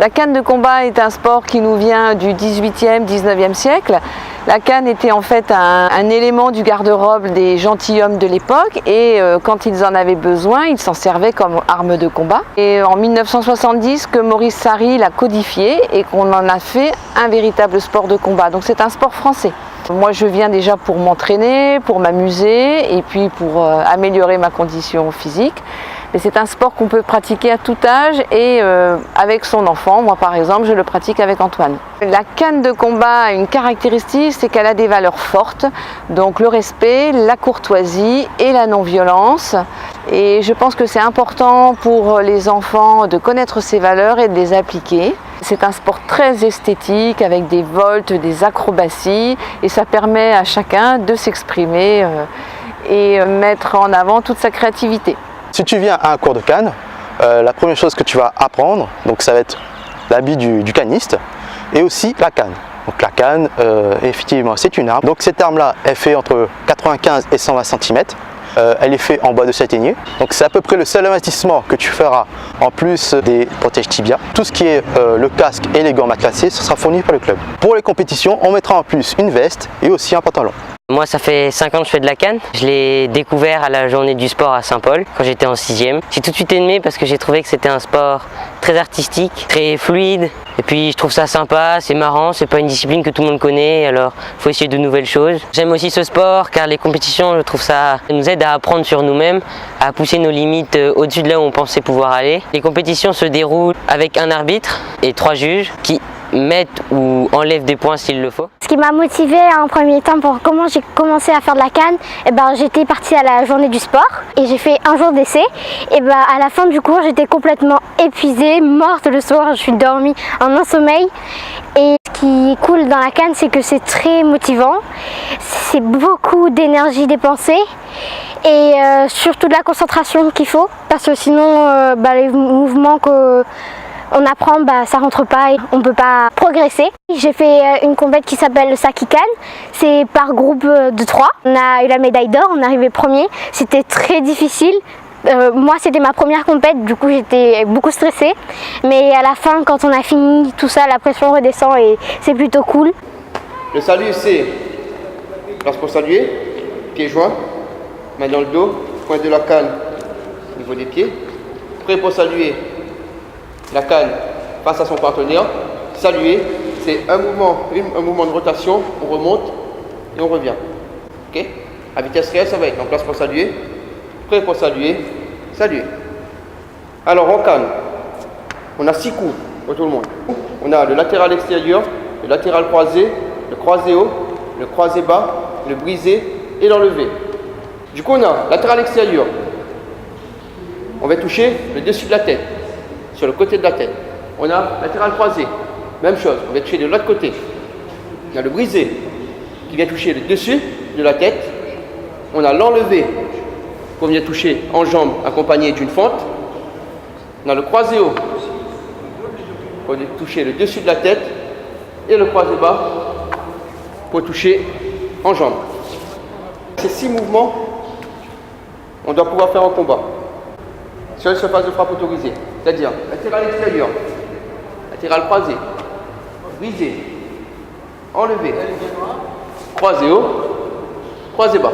La canne de combat est un sport qui nous vient du 18e, 19e siècle. La canne était en fait un élément du garde-robe des gentilshommes de l'époque et quand ils en avaient besoin, ils s'en servaient comme arme de combat. Et en 1970, que Maurice Sarry l'a codifié et qu'on en a fait un véritable sport de combat. Donc c'est un sport français. Moi je viens déjà pour m'entraîner, pour m'amuser et puis pour améliorer ma condition physique. Mais c'est un sport qu'on peut pratiquer à tout âge et avec son enfant. Moi par exemple, je le pratique avec Antoine. La canne de combat a une caractéristique, c'est qu'elle a des valeurs fortes. Donc le respect, la courtoisie et la non-violence. Et je pense que c'est important pour les enfants de connaître ces valeurs et de les appliquer. C'est un sport très esthétique avec des voltes, des acrobaties et ça permet à chacun de s'exprimer et mettre en avant toute sa créativité. Si tu viens à un cours de canne, la première chose que tu vas apprendre, donc ça va être l'habit du caniste et aussi la canne. Donc la canne, effectivement, c'est une arme. Donc cette arme-là, elle fait entre 95 et 120 cm. Elle est faite en bois de châtaignier. Donc c'est à peu près le seul investissement que tu feras en plus des protèges tibia. Tout ce qui est le casque et les gants matelassés, ce sera fourni par le club. Pour les compétitions, on mettra en plus une veste et aussi un pantalon. Moi ça fait 5 ans que je fais de la canne. Je l'ai découvert à la journée du sport à Saint-Paul quand j'étais en 6e. J'ai tout de suite aimé parce que j'ai trouvé que c'était un sport très artistique, très fluide. Et puis je trouve ça sympa, c'est marrant, c'est pas une discipline que tout le monde connaît, alors il faut essayer de nouvelles choses. J'aime aussi ce sport car les compétitions, je trouve ça nous aide à apprendre sur nous-mêmes, à pousser nos limites au-dessus de là où on pensait pouvoir aller. Les compétitions se déroulent avec un arbitre et 3 juges qui mettent ou enlèvent des points s'il le faut. Ce qui m'a motivée en premier temps pour comment j'ai commencé à faire de la canne, j'étais partie à la journée du sport et j'ai fait un jour d'essai. Et à la fin du cours, j'étais complètement épuisée, morte le soir, je suis dormie en un sommeil. Et ce qui est cool dans la canne, c'est que c'est très motivant, c'est beaucoup d'énergie dépensée et surtout de la concentration qu'il faut parce que sinon les mouvements que on apprend, ça rentre pas et on peut pas progresser. J'ai fait une compète qui s'appelle le Saki Cannes. C'est par groupe de 3. On a eu la médaille d'or, on est arrivé premier. C'était très difficile. Moi c'était ma première compète, du coup j'étais beaucoup stressée. Mais à la fin, quand on a fini tout ça, la pression redescend et c'est plutôt cool. Le salut c'est lorsqu'on saluer, pieds joints, main dans le dos, pointe de la canne au niveau des pieds. Prêt pour saluer. La canne face à son partenaire, saluer, c'est un mouvement de rotation, on remonte et on revient. Ok? À vitesse réelle, ça va être en place pour saluer, prêt pour saluer, saluer. Alors en canne, on a 6 coups pour tout le monde. On a le latéral extérieur, le latéral croisé, le croisé haut, le croisé bas, le brisé et l'enlevé. Du coup, on a latéral extérieur. On va toucher le dessus de la tête. Sur le côté de la tête. On a latéral croisé, même chose, on va toucher de l'autre côté. On a le brisé qui vient toucher le dessus de la tête. On a l'enlevé pour venir toucher en jambe accompagné d'une fente. On a le croisé haut pour venir toucher le dessus de la tête et le croisé bas pour toucher en jambe. Ces 6 mouvements, on doit pouvoir faire en combat. Sur une surface de frappe autorisée, c'est-à-dire latéral extérieur, latéral croisé, brisé, enlevé, croisé haut, croisé bas.